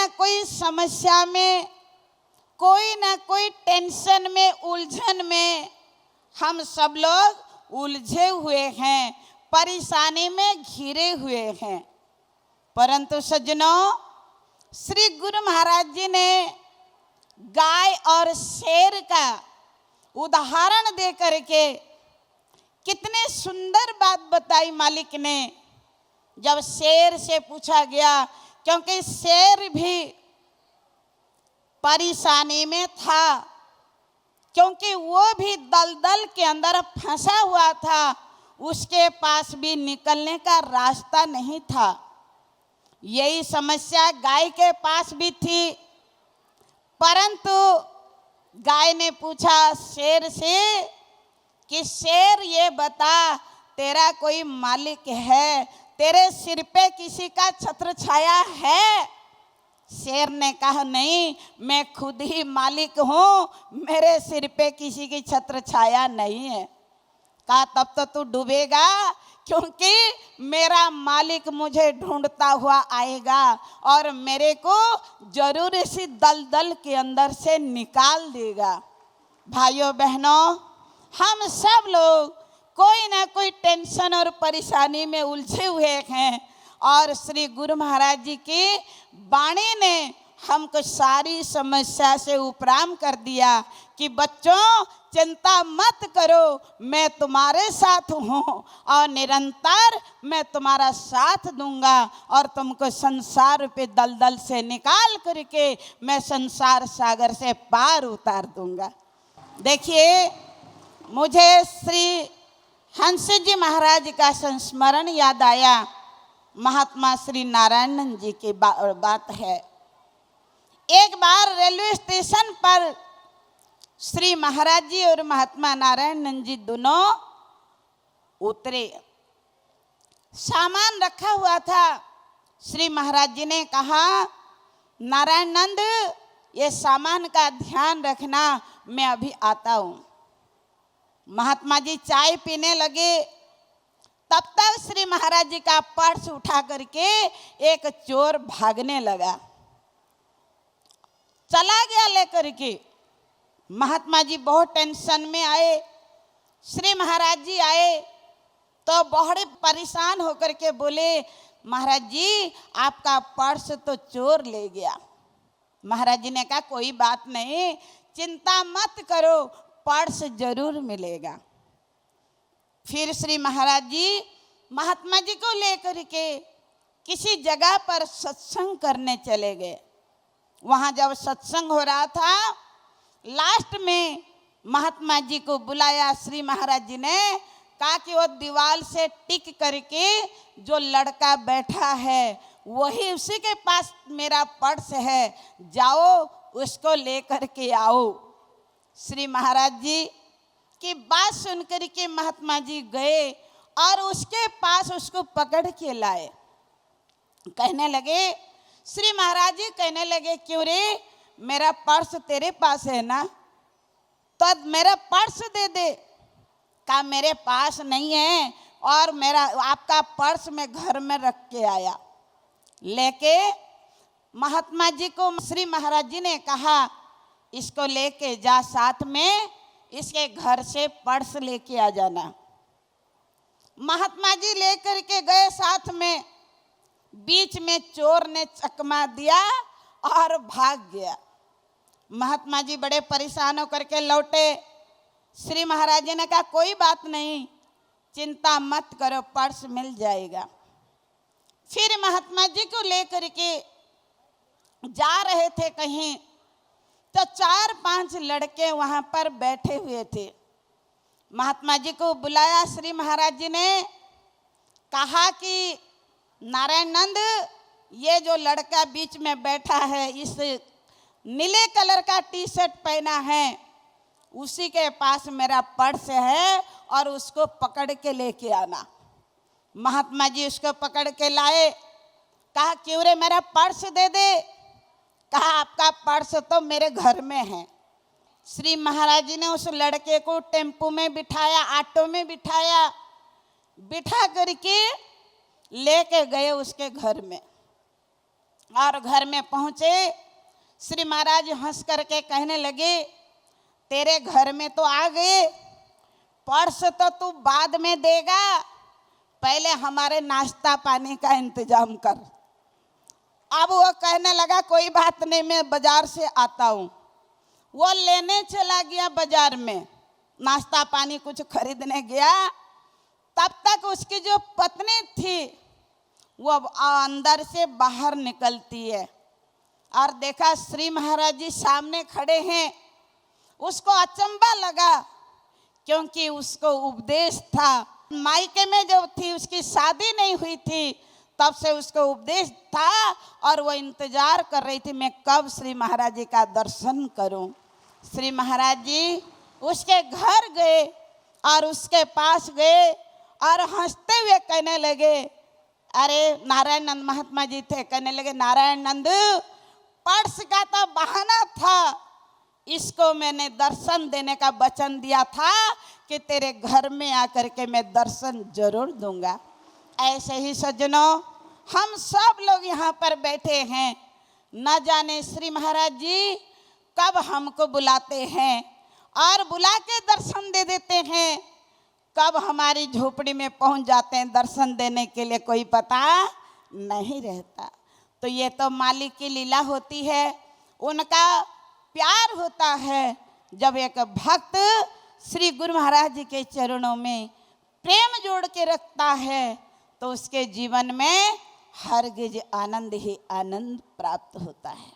ना कोई समस्या में, कोई ना कोई टेंशन में, उलझन में हम सब लोग उलझे हुए हैं, परेशानी में घिरे हुए हैं। परंतु सज्जनों, श्री गुरु महाराज जी ने गाय और शेर का उदाहरण दे करके कितने सुंदर बात बताई मालिक ने। जब शेर से पूछा गया, क्योंकि शेर भी परेशानी में था, क्योंकि वो भी दलदल के अंदर फंसा हुआ था, उसके पास भी निकलने का रास्ता नहीं था। यही समस्या गाय के पास भी थी। परंतु गाय ने पूछा शेर से कि शेर ये बता, तेरा कोई मालिक है? तेरे सिर पे किसी का छत्र छाया है? शेर ने कहा नहीं, मैं खुद ही मालिक हूँ, मेरे सिर पे किसी की छत्र छाया नहीं है। कहा तब तो तू डूबेगा, क्योंकि मेरा मालिक मुझे ढूंढता हुआ आएगा और मेरे को जरूर इसी दलदल के अंदर से निकाल देगा। भाइयों बहनों, हम सब लोग कोई ना कोई टेंशन और परेशानी में उलझे हुए हैं, और श्री गुरु महाराज जी की वाणी ने हमको सारी समस्या से उपराम कर दिया कि बच्चों चिंता मत करो, मैं तुम्हारे साथ हूँ और निरंतर मैं तुम्हारा साथ दूंगा और तुमको संसार पे दलदल से निकाल करके मैं संसार सागर से पार उतार दूंगा। देखिए, मुझे श्री हंस जी महाराज का संस्मरण याद आया। महात्मा श्री नारायण जी की बात है। एक बार रेलवे स्टेशन पर श्री महाराज जी और महात्मा नारायण जी दोनों उतरे। सामान रखा हुआ था। श्री महाराज जी ने कहा, नारायण नंद ये सामान का ध्यान रखना, मैं अभी आता हूँ। महात्मा जी चाय पीने लगे। तब तक श्री महाराज जी का पर्स उठा करके एक चोर भागने लगा, चला गया लेकर के। महात्मा जी बहुत टेंशन में आए। श्री महाराज जी आए तो बहुत परेशान होकर के बोले, महाराज जी आपका पर्स तो चोर ले गया। महाराज जी ने कहा कोई बात नहीं, चिंता मत करो, पर्स जरूर मिलेगा। फिर श्री महाराज जी महात्मा जी को लेकर के किसी जगह पर सत्संग करने चले गए। वहाँ जब सत्संग हो रहा था, लास्ट में महात्मा जी को बुलाया। श्री महाराज जी ने कहा कि वो दीवार से टिक करके जो लड़का बैठा है वही, उसी के पास मेरा पर्स है, जाओ उसको लेकर के आओ। श्री महाराज जी की बात सुनकर के महात्मा जी गए और उसके पास उसको पकड़ के लाए। कहने लगे, श्री महाराज जी कहने लगे, क्यों रे, मेरा पर्स तेरे पास है ना, तो मेरा पर्स दे दे। कहा मेरे पास नहीं है और मेरा आपका पर्स मैं घर में रख के आया। लेके महात्मा जी को श्री महाराज जी ने कहा, इसको लेके जा, साथ में इसके घर से पर्स लेके आ जाना। महात्मा जी लेकर के गए साथ में। बीच में चोर ने चकमा दिया और भाग गया। महात्मा जी बड़े परेशान होकर के लौटे। श्री महाराज जी ने कहा कोई बात नहीं, चिंता मत करो, पर्स मिल जाएगा। फिर महात्मा जी को लेकर के जा रहे थे कहीं, तो 4-5 लड़के वहां पर बैठे हुए थे। महात्मा जी को बुलाया। श्री महाराज जी ने कहा कि नारायण नंद, ये जो लड़का बीच में बैठा है, इस नीले कलर का टी शर्ट पहना है, उसी के पास मेरा पर्स है और उसको पकड़ के लेके आना। महात्मा जी उसको पकड़ के लाए। कहा क्यों रे, मेरा पर्स दे दे। कहा आपका पर्स तो मेरे घर में है। श्री महाराज जी ने उस लड़के को टेम्पो में बिठाया, ऑटो में बिठाया, बिठा करके लेके गए उसके घर में। और घर में पहुंचे, श्री महाराज हंस करके कहने लगे, तेरे घर में तो आ गए, पर्स तो तू बाद में देगा, पहले हमारे नाश्ता पानी का इंतजाम कर। अब वो कहने लगा कोई बात नहीं, मैं बाजार से आता हूँ। वो लेने चला गया बाजार में, नाश्ता पानी कुछ खरीदने गया। तब तक उसकी जो पत्नी थी वो अंदर से बाहर निकलती है और देखा श्री महाराज जी सामने खड़े हैं। उसको अचंभा लगा, क्योंकि उसको उपदेश था, मायके में जो थी उसकी शादी नहीं हुई थी, तब से उसको उपदेश था और वो इंतजार कर रही थी मैं कब श्री महाराज जी का दर्शन करूं। श्री महाराज जी उसके घर गए और उसके पास गए और हंसते हुए कहने लगे, अरे नारायण नंद महात्मा जी थे, कहने लगे नारायण नंद, पर्स का तो बहाना था, इसको मैंने दर्शन देने का वचन दिया था कि तेरे घर में आकर के मैं दर्शन जरूर दूंगा। ऐसे ही सज्जनों, हम सब लोग यहाँ पर बैठे हैं, न जाने श्री महाराज जी कब हमको बुलाते हैं और बुला के दर्शन दे देते हैं, कब हमारी झोपड़ी में पहुँच जाते हैं दर्शन देने के लिए कोई पता नहीं रहता। तो ये तो मालिक की लीला होती है, उनका प्यार होता है। जब एक भक्त श्री गुरु महाराज जी के चरणों में प्रेम जोड़ के रखता है तो उसके जीवन में हरगिज आनंद ही आनंद प्राप्त होता है।